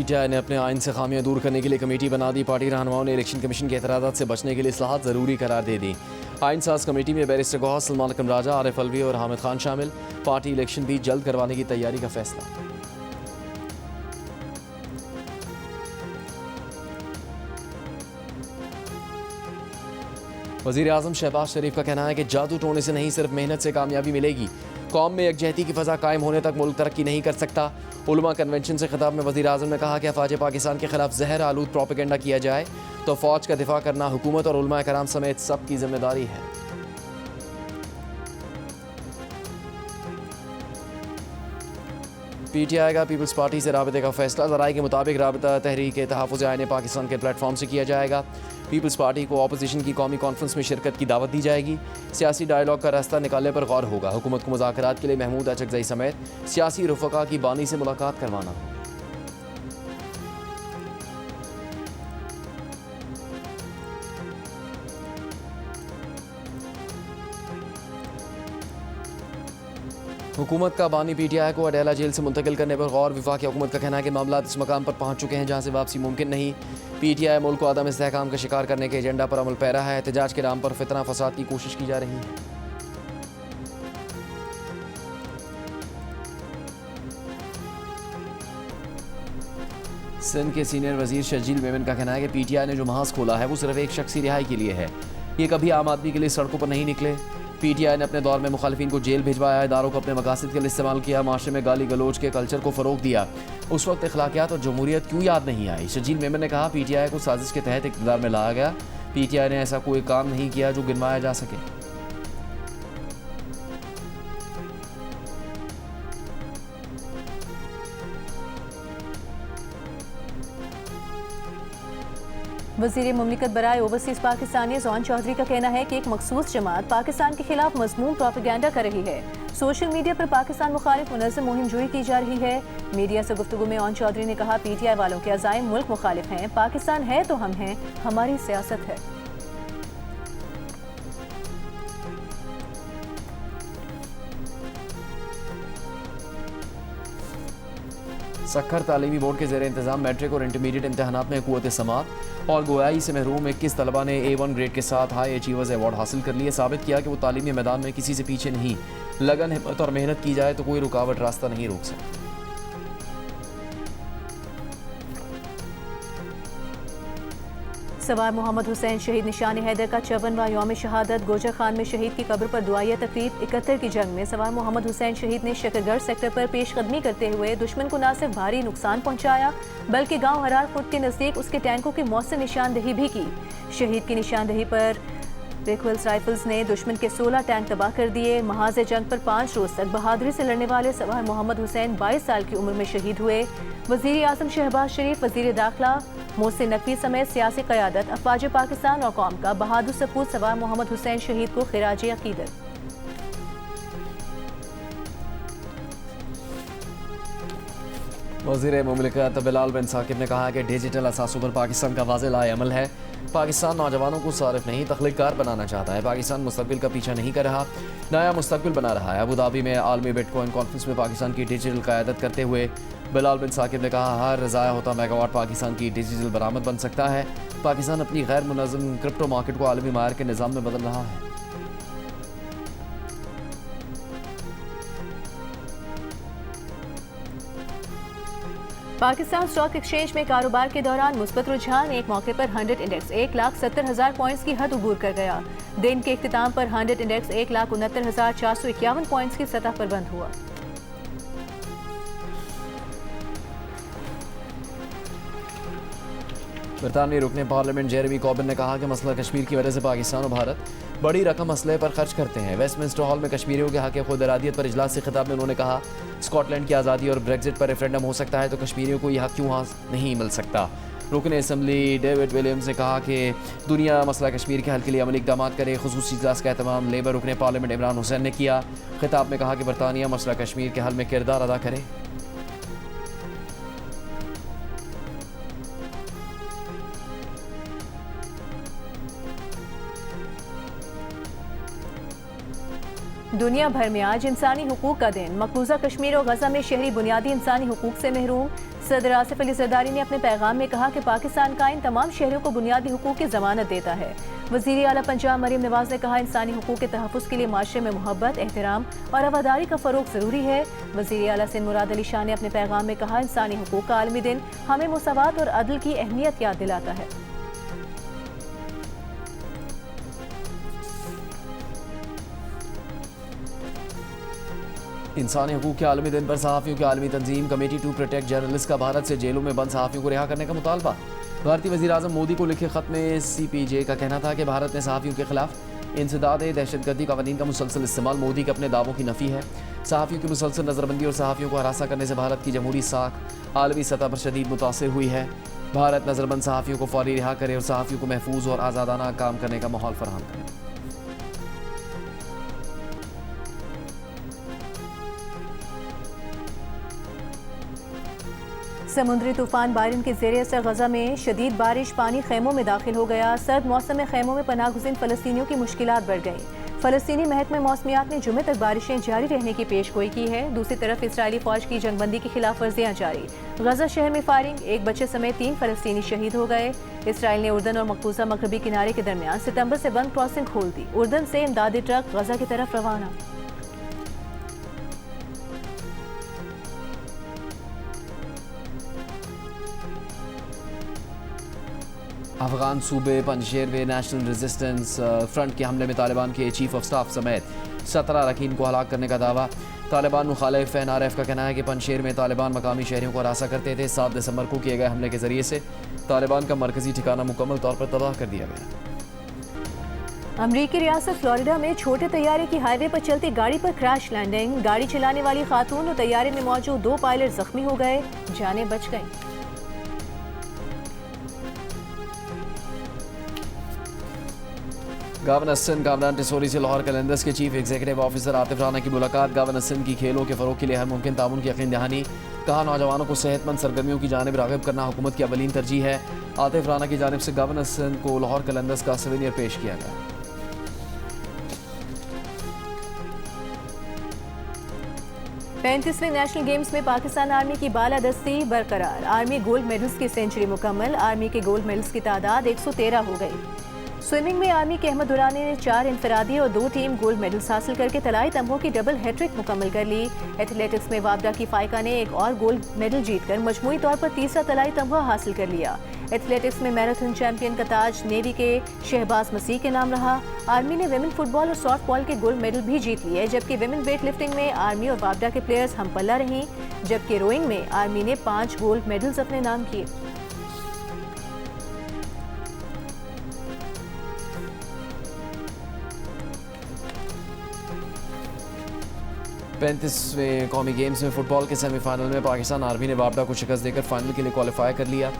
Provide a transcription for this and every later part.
PTI ने अपने आइन से खामियां दूर करने के लिए कमेटी बना दी। पार्टी रहनुमाओं ने इलेक्शन कमीशन के एतराज़ात से बचने के लिए इस्लाहात ज़रूरी करार दे दी। आइन साज कमेटी में बैरिस्टर गौहर, सलमान अकरम राजा, आरिफ अलवी और हामिद खान शामिल। पार्टी इलेक्शन भी जल्द करवाने की तैयारी का फैसला। वज़ीर आज़म शहबाज शरीफ का कहना है कि जादू टोने से नहीं, सिर्फ मेहनत से कामयाबी मिलेगी। कौम में यकजहती की फ़ज़ा कायम होने तक मुल्क तरक्की नहीं कर सकता। उलमा कन्वेंशन से खिताब में वज़ीर आज़म ने कहा कि अफवाज पाकिस्तान के खिलाफ जहर आलूद प्रोपेगेंडा किया जाए तो फ़ौज का दिफा करना हुकूमत और उलमा कराम समेत सबकी जिम्मेदारी है। पीटीआई का पीपल्स पार्टी से राबते का फैसला। ज़राए के मुताबिक राबता तहरीक तहफ़्फ़ुज़ आइन पाकिस्तान के प्लेटफॉर्म से किया जाएगा। पीपल्स पार्टी को अपोजिशन की कौमी कॉन्फ्रेंस में शिरकत की दावत दी जाएगी। सियासी डायलॉग का रास्ता निकालने पर गौर होगा। हुकूमत को मुज़ाकरात के लिए महमूद अचकज़ई समेत सियासी रुफ़का की बानी से मुलाकात करवाना होगी। हुकूमत का बानी पीटीआई को अडेला जेल से मुंतकिल करने पर गौर। वफाकी हुकूमत का कहना है कि मामला इस मकाम पर पहुँच चुके हैं जहाँ से वापसी मुमकिन नहीं। पीटीआई मुल्क को आदम इस्तेहकाम का शिकार करने के एजेंडा पर अमल पैरा है। एहतजाज के नाम पर फितना फसाद की कोशिश की जा रही है। सिंध के सीनियर वजीर शजील मेमन का कहना है कि पीटीआई ने जो महाज खोला है वो सिर्फ एक शख्सी रिहाई के लिए है। ये कभी आम आदमी के लिए सड़कों पर नहीं निकले। पीटीआई ने अपने दौर में मुखालिफिन को जेल भिजवाया, इदारों को अपने मकासद के लिए इस्तेमाल किया, माशरे में गाली गलोच के कल्चर को फ़रोग दिया। उस वक्त अखलाकियात और जमहूरियत क्यों याद नहीं आई? शजील मेमन ने कहा, पीटीआई को साजिश के तहत इक़्तिदार में लाया गया। पीटीआई ने ऐसा कोई काम नहीं किया जो गिनवाया जा सके। वज़ीर मुमलिकत बराए ओवरसीज़ पाकिस्तानी जॉन चौधरी का कहना है कि एक मखसूस जमात पाकिस्तान के खिलाफ मज़मूम प्रोपेगेंडा कर रही है। सोशल मीडिया पर पाकिस्तान मुखालिफ मुनज़्ज़म मुहिम जोई की जा रही है। मीडिया से गुफ्तगू में जॉन चौधरी ने कहा, पीटीआई वालों के अज़ाइम मुल्क मुखालिफ हैं। पाकिस्तान है तो हम हैं, हमारी सियासत है। सक्खर तालीमी बोर्ड के ज़ेर इंतज़ाम मैट्रिक और इंटरमीडिएट इम्तहानात में क़ुव्वत समाअत और गोयाई से महरूम 21 तलबा ने A1 ग्रेड के साथ हाई अचीवर्स अवार्ड हासिल कर लिए। साबित किया कि वो तालीमी मैदान में किसी से पीछे नहीं। लगन, हिम्मत और मेहनत की जाए तो कोई रुकावट रास्ता नहीं रोक सकती। सवार मोहम्मद हुसैन शहीद निशान हैदर का 54वां यौम शहादत। गोजर खान में शहीद की कब्र पर दुआया तकरीब। 71 की जंग में सवार मोहम्मद हुसैन शहीद ने शकरगढ़ सेक्टर पर पेशकदमी करते हुए दुश्मन को न सिर्फ भारी नुकसान पहुंचाया बल्कि गांव हरार खुद के नज़दीक उसके टैंकों की मौसर निशानदही भी की। शहीद की निशानदही पर ब्रेकवेल्स राइफल्स ने दुश्मन के 16 टैंक तबाह कर दिए। महाज जंग पर 5 रोज तक बहादुरी से लड़ने वाले सवार मोहम्मद हुसैन 22 साल की उम्र में शहीद हुए। वज़ीर आज़म शहबाज शरीफ, वज़ीर दाखिला मोहसिन नकवी समेत सियासी क़यादत, अफ़वाज पाकिस्तान और कौम का बहादुर सपूत सवार मोहम्मद हुसैन शहीद को खिराज अक़ीदत। वज़ीर मुमलिकत बिलाल बिन साकिब ने कहा कि डिजिटल असासों पर पाकिस्तान का वाज़ेह लाएअमल है। पाकिस्तान नौजवानों को सारिफ नहीं, तख्लीक़कार बनाना चाहता है। पाकिस्तान मुस्तक़बिल का पीछा नहीं कर रहा, नया मुस्तक़बिल बना रहा है। अबू धाबी में आलमी बिटकॉइन कॉन्फ्रेंस में पाकिस्तान की डिजिटल क़यादत करते हुए बिलाल बिन साकिब ने कहा, हर ज़ाया होता मेगावाट पाकिस्तान की डिजिटल बरामद बन सकता है। पाकिस्तान अपनी गैर मुनज़्ज़म क्रिप्टो मार्केट को आलमी मायर के निज़ाम में बदल रहा है। पाकिस्तान स्टॉक एक्सचेंज में कारोबार के दौरान मुस्बत रुझान। एक मौके पर 100 इंडेक्स 1,70,000 पॉइंट्स की हद उबूर कर गया। दिन के इख्तिताम पर 100 इंडेक्स 1,69,451 पॉइंट्स की सतह पर बंद हुआ। बरतानवी रुकने पार्लियामेंट जेरेमी कॉर्बिन ने कहा कि मसला कश्मीर की वजह से पाकिस्तान और भारत बड़ी रकम असलहे पर खर्च करते हैं। वेस्टमिंस्टर हॉल में कश्मीरियों के हक़ खुद इरादियत पर इजलास से खिताब में उन्होंने कहा, स्कॉटलैंड की आज़ादी और ब्रेग्जिट पर रेफरेंडम हो सकता है तो कश्मीरियों को यह हक़ क्यों नहीं मिल सकता। रुकन असम्बली डेविड विलियम्स ने कहा कि दुनिया मसला कश्मीर के हल के लिए अमली इक़दाम करे। ख़ुसूसी इजलास का एहतमाम लेबर रुकने पार्लियामेंट इमरान हुसैन ने किया। खिताब में कहा कि बरतानिया मसला कश्मीर के हल में किरदार अदा करे। दुनिया भर में आज इंसानी हुकूक का दिन। मकबूजा कश्मीर और गजा में शहरी बुनियादी इंसानी हुकूक से महरूम। सदर आसिफ अली जरदारी ने अपने पैगाम में कहा कि पाकिस्तान का इन तमाम शहरों को बुनियादी हुकूक की जमानत देता है। वज़ीर आला पंजाब मरीम नवाज ने कहा, इंसानी हुकूक के तहफ़्फ़ुज़ के लिए माशरे में मोहब्बत, एहतराम और रवादारी का फ़रोग़ ज़रूरी है। वज़ीर आला सिंध मुराद अली शाह ने अपने पैगाम में कहा, इंसानी हुकूक का आलमी दिन हमें मुसावात और अदल की अहमियत याद दिलाता है। इंसानी हकूक़ के आलमी दिन पर सहाफ़ियों की आलमी तंजीम कमेटी टू प्रोटेक्ट जर्नलिस्ट का भारत से जेलों में बंद सहाफ़ियों को रिहा करने का मुतालबा। भारतीय वज़ीर आज़म मोदी को लिखे ख़त में CPJ का कहना था कि भारत ने सहाफ़ियों के खिलाफ इंसदाद दहशतगर्दी कवानीन का मुसलसल इस्तेमाल मोदी के अपने दावों की नफ़ी है। सहाफ़ियों की मुसलसल नज़रबंदी और सहाफ़ियों को हरासा करने से भारत की जमहूरी साख आलमी सतह पर शदीद मुतासिर हुई है। भारत नज़रबंद सहाफ़ियों को फौरी रिहा करे और सहाफ़ियों को महफूज और आज़ादाना काम करने का माहौल फराहम करे। समुद्री तूफान बारिन के ज़ेरे असर गजा में शदीद बारिश, पानी खैमों में दाखिल हो गया। सर्द मौसम में खैमों में पनाह गुज़ीन फ़लस्तीनियों की मुश्किलात बढ़ गई। फ़लस्तीनी महकमे मौसमियात ने जुमे तक बारिशें जारी रहने की पेशगोई की है। दूसरी तरफ इसराइली फ़ौज की जंगबंदी की खिलाफ वर्जियाँ जारी। गजा शहर में फायरिंग, एक बच्चे समेत 3 फ़लस्तीनी शहीद हो गए। इसराइल ने उर्दन और मकबूजा मगरबी किनारे के दरमियान सितंबर से बंद क्रॉसिंग खोल दी। उर्दन से इमदादी ट्रक गजा की तरफ रवाना। अफगान सूबे पंजशेर में नेशनल रेजिस्टेंस फ्रंट के हमले में तालिबान के चीफ ऑफ स्टाफ समेत 17 अरकान को हलाक करने का दावा। तालिबान मुखालिफ NRF का कहना है कि पंजशेर में तालिबान मकामी शहरियों को हरासा करते थे। 7 दिसंबर को किए गए हमले के जरिए से तालिबान का मरकजी ठिकाना मुकम्मल तौर पर तबाह कर दिया गया। अमरीकी रियासत फ्लोरिडा में छोटे तैयारे की हाईवे पर चलती गाड़ी पर क्रैश लैंडिंग। गाड़ी चलाने वाली खातून और तैयारे में मौजूद 2 पायलट जख्मी हो गए, जानें बच गईं। गवर्नर सिंध कामरान टिसोरी से लाहौर कैलेंडर्स के chief executive officer Atif Rana की मुलाकात। गवर्नर सिंध की खेलों के फ़रोग के लिए हर मुमकिन ताउन की यकीन दहानी। कहा, नौजवानों को सेहतमंद सरगर्मियों की जानिब राग़िब करना हुकूमत की अवलीन तरजीह है। आतिफ राना की जानिब से गवर्नर सिंध को लाहौर कैलेंडर्स का सवेनियर पेश किया गया। 35वें नेशनल गेम्स में पाकिस्तान आर्मी की बालादस्ती बरकरार। आर्मी गोल्ड मेडल्स की सेंचुरी मुकम्मल। आर्मी के गोल्ड मेडल्स की तादाद 113 हो गई। स्विमिंग में आर्मी के अहमद दुरानी ने 4 इनफरादी और 2 टीम गोल्ड मेडल्स हासिल करके तलाई तमगों की डबल हैट्रिक मुकम्मल कर ली। एथलेटिक्स में वाबडा की फाइका ने एक और गोल्ड मेडल जीतकर मजमूई तौर पर तीसरा तलाई तमगा हासिल कर लिया। एथलेटिक्स में मैराथन चैंपियन का ताज नेवी के शहबाज मसीह के नाम रहा। आर्मी ने विमेन फुटबॉल और सॉफ्ट बॉल के गोल्ड मेडल भी जीत लिए, जबकि विमेन वेट लिफ्टिंग में आर्मी और वाबडा के प्लेयर्स हमपल्ला रहीं, जबकि रोइंग में आर्मी ने 5 गोल्ड मेडल्स अपने नाम किए। 35वें कौमी गेम्स में फुटबॉल के सेमीफाइनल में पाकिस्तान आर्मी ने वापडा को शिकस्त देकर फाइनल के लिए क्वालिफाई कर लिया।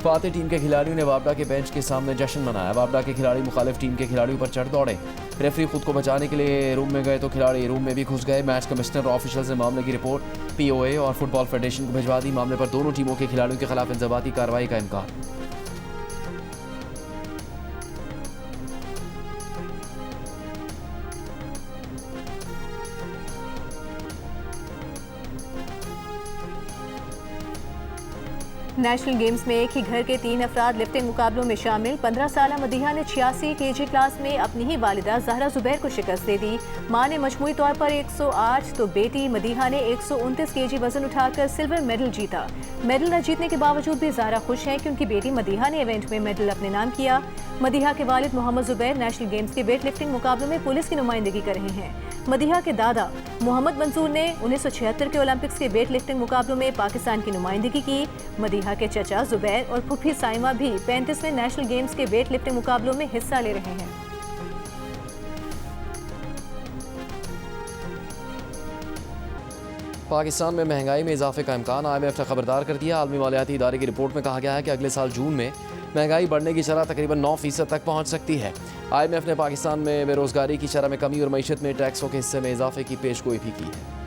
फातेह टीम के खिलाड़ियों ने वापडा के बेंच के सामने जश्न मनाया। वापडा के खिलाड़ी मुखालिफ टीम के खिलाड़ियों पर चढ़ दौड़े। रेफरी खुद को बचाने के लिए रूम में गए तो खिलाड़ी रूम में भी घुस गए। मैच कमिश्नर और ऑफिशियल्स ने मामले की रिपोर्ट POA और फुटबॉल फेडरेशन को भिजवा दी। मामले पर दोनों टीमों के खिलाड़ियों के खिलाफ इंजबाती कार्रवाई का इम्कान। नेशनल गेम्स में एक ही घर के 3 अफराद लिफ्टिंग मुकाबलों में शामिल। 15 साला मदीहा ने 86 kg क्लास में अपनी ही वालिदा ज़हरा ज़ुबैर को शिकस्त दे दी। मां ने मजमूई तौर पर 108 तो बेटी मदीहा ने 129 kg वजन उठाकर सिल्वर मेडल जीता। मेडल न जीतने के बावजूद भी ज़हरा खुश हैं कि उनकी बेटी मदीहा ने इवेंट में मेडल अपने नाम किया। मदीहा के वालिद मोहम्मद ज़ुबैर नेशनल गेम्स के वेट लिफ्टिंग मुकाबलों में पुलिस की नुमाइंदगी कर रहे हैं। मदीहा के दादा मोहम्मद मंसूर ने 1976 के ओलंपिक्स के वेट लिफ्टिंग मुकाबलों में पाकिस्तान की नुमाइंदगी की। मदीहा के चचा ज़ुबैर और फुफी साइमा भी 35वें नेशनल गेम्स के वेट लिफ्टिंग मुकाबलों में हिस्सा ले रहे हैं। पाकिस्तान में महंगाई में इजाफे का इम्कान। IMF ने खबरदार कर दिया। आलमी मालियाती इदारे की रिपोर्ट में कहा गया है कि अगले साल जून में महंगाई बढ़ने की शरह तकरीबन 9% तक पहुंच सकती है। IMF ने पाकिस्तान में बेरोजगारी की शरह में कमी और मईशत में टैक्सों के हिस्से में इजाफे की पेशगोई भी की है।